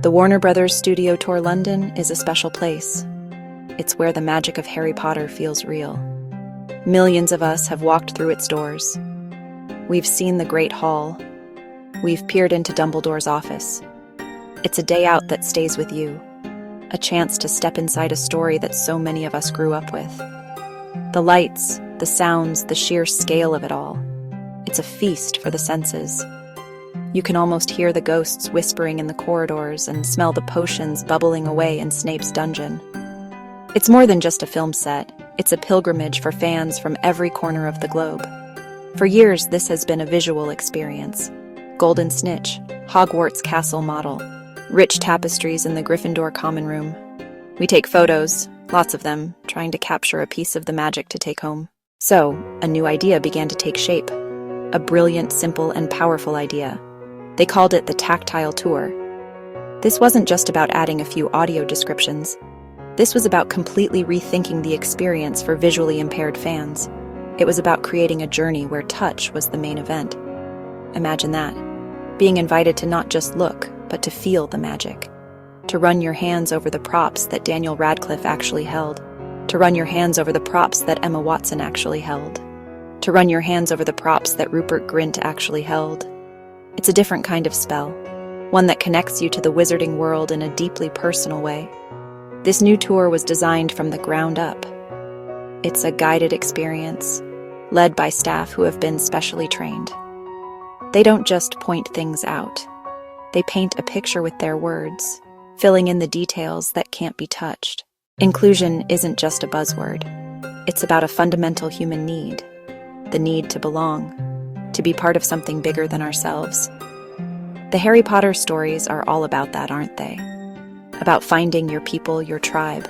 The Warner Brothers Studio Tour London is a special place. It's where the magic of Harry Potter feels real. Millions of us have walked through its doors. We've seen the Great Hall. We've peered into Dumbledore's office. It's a day out that stays with you, a chance to step inside a story that so many of us grew up with. The lights, the sounds, the sheer scale of it all. It's a feast for the senses. You can almost hear the ghosts whispering in the corridors and smell the potions bubbling away in Snape's dungeon. It's more than just a film set. It's a pilgrimage for fans from every corner of the globe. For years, this has been a visual experience. Golden Snitch, Hogwarts castle model, rich tapestries in the Gryffindor common room. We take photos, lots of them, trying to capture a piece of the magic to take home. So, a new idea began to take shape. A brilliant, simple, and powerful idea. They called it the Tactile Tour. This wasn't just about adding a few audio descriptions. This was about completely rethinking the experience for visually impaired fans. It was about creating a journey where touch was the main event. Imagine that. Being invited to not just look, but to feel the magic. To run your hands over the props that Daniel Radcliffe actually held. To run your hands over the props that Emma Watson actually held. To run your hands over the props that Rupert Grint actually held. It's a different kind of spell, one that connects you to the wizarding world in a deeply personal way. This new tour was designed from the ground up. It's a guided experience, led by staff who have been specially trained. They don't just point things out. They paint a picture with their words, filling in the details that can't be touched. Inclusion isn't just a buzzword. It's about a fundamental human need, the need to belong, to be part of something bigger than ourselves. The Harry Potter stories are all about that, aren't they? About finding your people, your tribe.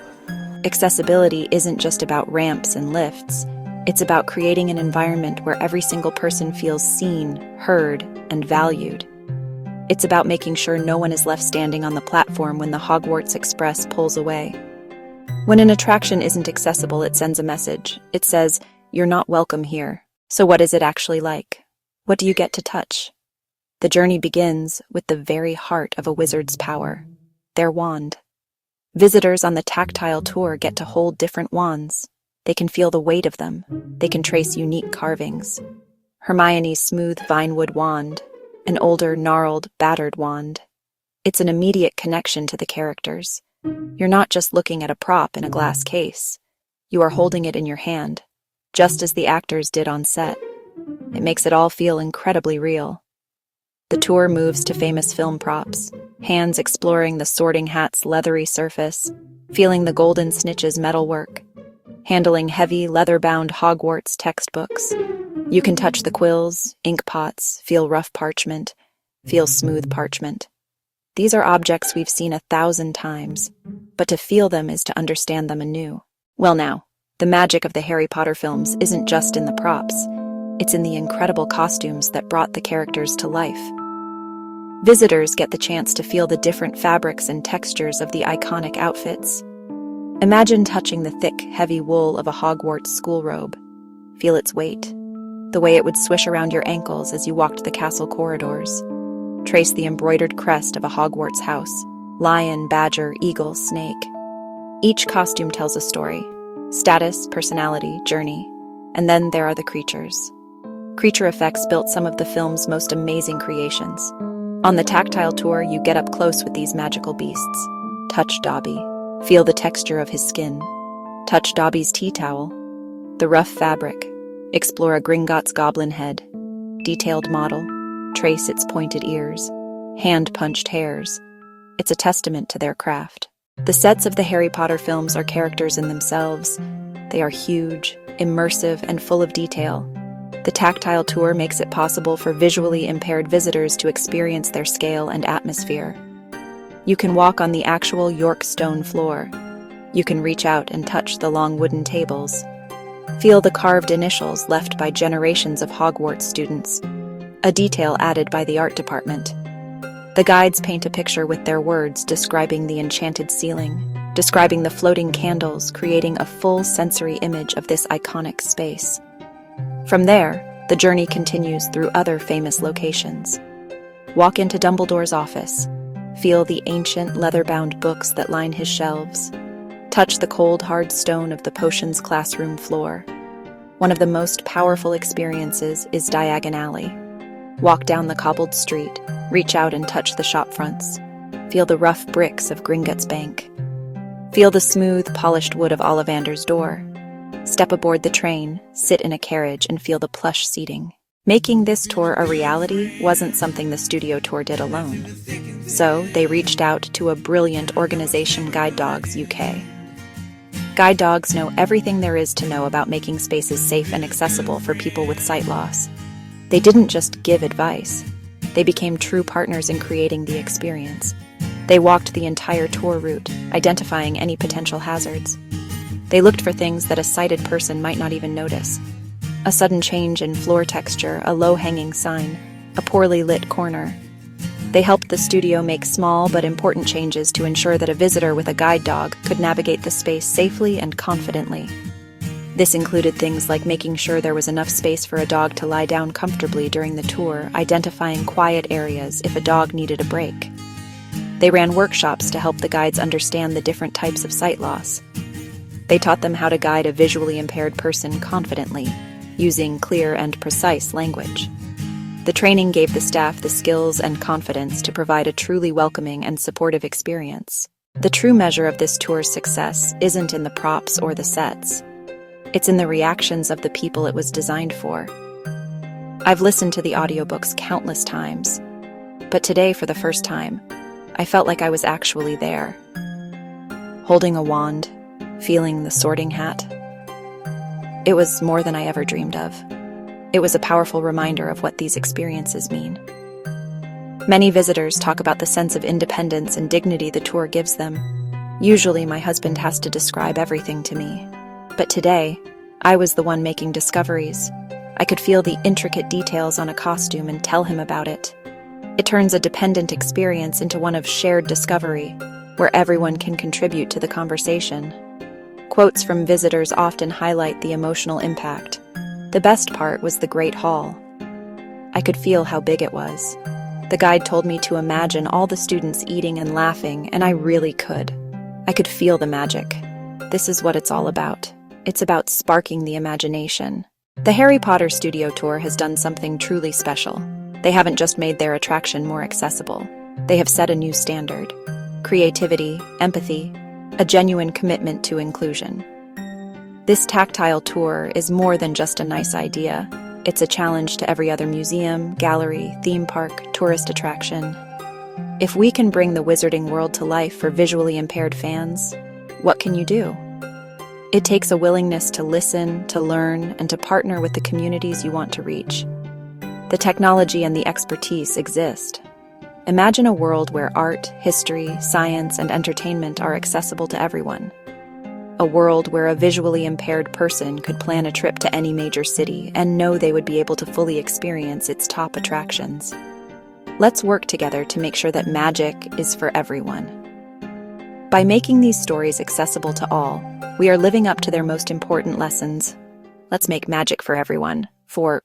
Accessibility isn't just about ramps and lifts. It's about creating an environment where every single person feels seen, heard, and valued. It's about making sure no one is left standing on the platform when the Hogwarts Express pulls away. When an attraction isn't accessible, it sends a message. It says, "You're not welcome here." So what is it actually like? What do you get to touch? The journey begins with the very heart of a wizard's power. Their wand. Visitors on the Tactile Tour get to hold different wands. They can feel the weight of them. They can trace unique carvings. Hermione's smooth vinewood wand, an older, gnarled, battered wand. It's an immediate connection to the characters. You're not just looking at a prop in a glass case. You are holding it in your hand, just as the actors did on set. It makes it all feel incredibly real. The tour moves to famous film props, hands exploring the Sorting Hat's leathery surface, feeling the Golden Snitch's metalwork, handling heavy, leather-bound Hogwarts textbooks. You can touch the quills, ink pots, feel rough parchment, feel smooth parchment. These are objects we've seen 1,000 times, but to feel them is to understand them anew. Well now, the magic of the Harry Potter films isn't just in the props. It's in the incredible costumes that brought the characters to life. Visitors get the chance to feel the different fabrics and textures of the iconic outfits. Imagine touching the thick, heavy wool of a Hogwarts school robe. Feel its weight, the way it would swish around your ankles as you walked the castle corridors. Trace the embroidered crest of a Hogwarts house: lion, badger, eagle, snake. Each costume tells a story: status, personality, journey. And then there are the creatures. Creature effects built some of the film's most amazing creations. On the Tactile Tour, you get up close with these magical beasts. Touch Dobby. Feel the texture of his skin. Touch Dobby's tea towel. The rough fabric. Explore a Gringotts goblin head. Detailed model. Trace its pointed ears. Hand-punched hairs. It's a testament to their craft. The sets of the Harry Potter films are characters in themselves. They are huge, immersive, and full of detail. The Tactile Tour makes it possible for visually impaired visitors to experience their scale and atmosphere. You can walk on the actual York stone floor. You can reach out and touch the long wooden tables. Feel the carved initials left by generations of Hogwarts students, a detail added by the art department. The guides paint a picture with their words describing the enchanted ceiling, describing the floating candles, creating a full sensory image of this iconic space. From there, the journey continues through other famous locations. Walk into Dumbledore's office. Feel the ancient, leather-bound books that line his shelves. Touch the cold, hard stone of the potions classroom floor. One of the most powerful experiences is Diagon Alley. Walk down the cobbled street, reach out and touch the shop fronts. Feel the rough bricks of Gringotts Bank. Feel the smooth, polished wood of Ollivander's door. Step aboard the train, sit in a carriage, and feel the plush seating. Making this tour a reality wasn't something the studio tour did alone. So they reached out to a brilliant organization, Guide Dogs UK. Guide dogs know everything there is to know about making spaces safe and accessible for people with sight loss. They didn't just give advice. They became true partners in creating the experience. They walked the entire tour route, identifying any potential hazards. They looked for things that a sighted person might not even notice. A sudden change in floor texture, a low-hanging sign, a poorly lit corner. They helped the studio make small but important changes to ensure that a visitor with a guide dog could navigate the space safely and confidently. This included things like making sure there was enough space for a dog to lie down comfortably during the tour, identifying quiet areas if a dog needed a break. They ran workshops to help the guides understand the different types of sight loss. They taught them how to guide a visually impaired person confidently, using clear and precise language. The training gave the staff the skills and confidence to provide a truly welcoming and supportive experience. The true measure of this tour's success isn't in the props or the sets. It's in the reactions of the people it was designed for. I've listened to the audiobooks countless times, but today, for the first time, I felt like I was actually there. Holding a wand, feeling the sorting hat. It was more than I ever dreamed of. It was a powerful reminder of what these experiences mean. Many visitors talk about the sense of independence and dignity the tour gives them. Usually, my husband has to describe everything to me. But today, I was the one making discoveries. I could feel the intricate details on a costume and tell him about it. It turns a dependent experience into one of shared discovery, where everyone can contribute to the conversation. Quotes from visitors often highlight the emotional impact. The best part was the Great Hall. I could feel how big it was. The guide told me to imagine all the students eating and laughing, and I really could. I could feel the magic. This is what it's all about. It's about sparking the imagination. The Harry Potter Studio Tour has done something truly special. They haven't just made their attraction more accessible. They have set a new standard. Creativity, empathy, a genuine commitment to inclusion. This Tactile tour is more than just a nice idea. It's a challenge to every other museum, gallery, theme park, tourist attraction. If we can bring the wizarding world to life for visually impaired fans, what can you do? It takes a willingness to listen, to learn, and to partner with the communities you want to reach. The technology and the expertise exist. Imagine a world where art, history, science, and entertainment are accessible to everyone. A world where a visually impaired person could plan a trip to any major city and know they would be able to fully experience its top attractions. Let's work together to make sure that magic is for everyone. By making these stories accessible to all, we are living up to their most important lessons. Let's make magic for everyone, for